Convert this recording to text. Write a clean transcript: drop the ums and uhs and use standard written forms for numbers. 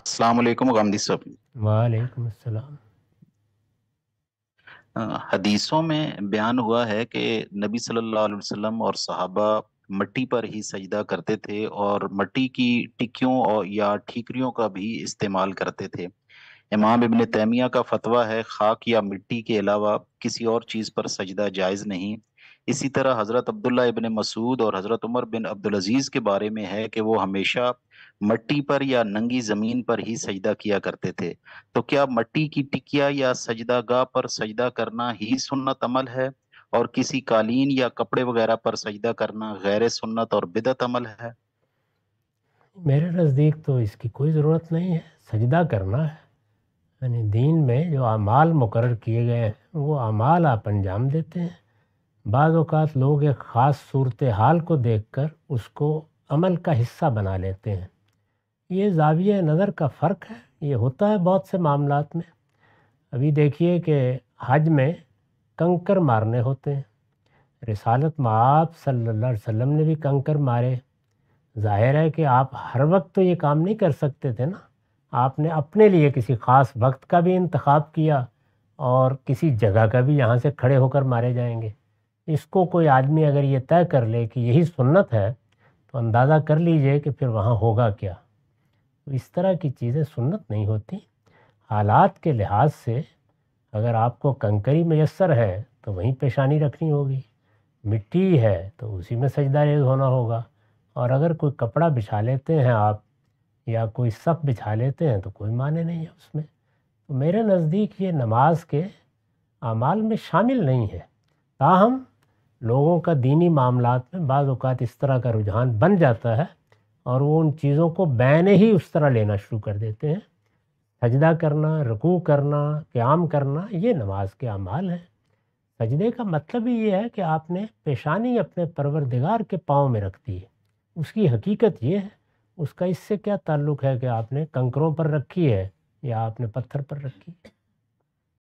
السلام علیکم غامدی صاحب۔ وعلیکم السلام۔ حدیثوں میں بیان ہوا ہے کہ نبی صلی اللہ علیہ وسلم اور صحابہ مٹی پر ہی سجدہ کرتے تھے اور مٹی کی ٹکیوں اور یا ٹھیکریوں کا بھی استعمال کرتے تھے۔ امام ابن تیمیہ کا فتویٰ ہے خاک یا مٹی کے علاوہ کسی اور چیز پر سجدہ جائز نہیں۔ اسی طرح حضرت عبداللہ ابن مسعود اور حضرت عمر بن عبدالعزیز کے بارے میں ہے کہ وہ ہمیشہ مٹی پر یا ننگی زمین پر ہی سجدہ کیا کرتے تھے۔ تو کیا مٹی کی ٹکیا یا سجدہ گاہ پر سجدہ کرنا ہی سنت عمل ہے اور کسی قالین یا کپڑے وغیرہ پر سجدہ کرنا غیر سنت اور بدعت عمل ہے؟ میرے نزدیک تو اس کی کوئی ضرورت نہیں ہے، سجدہ کرنا ہے۔ یعنی دین میں جو اعمال مقرر کیے گئے ہیں وہ اعمال آپ انجام دیتے ہیں۔ بعض اوقات لوگ ایک خاص صورتحال کو دیکھ کر اس کو عمل کا حصہ بنا لیتے ہیں۔ یہ زاویہ نظر کا فرق ہے، یہ ہوتا ہے بہت سے معاملات میں۔ ابھی دیکھیے کہ حج میں کنکر مارنے ہوتے ہیں، رسالت مآب صلی اللہ علیہ وسلم نے بھی کنکر مارے۔ ظاہر ہے کہ آپ ہر وقت تو یہ کام نہیں کر سکتے تھے نا، آپ نے اپنے لیے کسی خاص وقت کا بھی انتخاب کیا اور کسی جگہ کا بھی، یہاں سے کھڑے ہو کر مارے جائیں گے۔ اس کو کوئی آدمی اگر یہ طے کر لے کہ یہی سنت ہے تو اندازہ کر لیجئے کہ پھر وہاں ہوگا کیا۔ تو اس طرح کی چیزیں سنت نہیں ہوتی۔ حالات کے لحاظ سے اگر آپ کو کنکری میسر ہے تو وہیں پیشانی رکھنی ہوگی، مٹی ہے تو اسی میں سجدہ ریز ہونا ہوگا، اور اگر کوئی کپڑا بچھا لیتے ہیں آپ یا کوئی صف بچھا لیتے ہیں تو کوئی معنی نہیں ہے اس میں۔ تو میرے نزدیک یہ نماز کے اعمال میں شامل نہیں ہے۔ تاہم لوگوں کا دینی معاملات میں بعض اوقات اس طرح کا رجحان بن جاتا ہے اور وہ ان چیزوں کو بعینِ ہی اس طرح لینا شروع کر دیتے ہیں۔ سجدہ کرنا، رکوع کرنا، قیام کرنا، یہ نماز کے اعمال ہیں۔ سجدے کا مطلب ہی یہ ہے کہ آپ نے پیشانی اپنے پروردگار کے پاؤں میں رکھ دی ہے، اس کی حقیقت یہ ہے۔ اس کا اس سے کیا تعلق ہے کہ آپ نے کنکروں پر رکھی ہے یا آپ نے پتھر پر رکھی ہے؟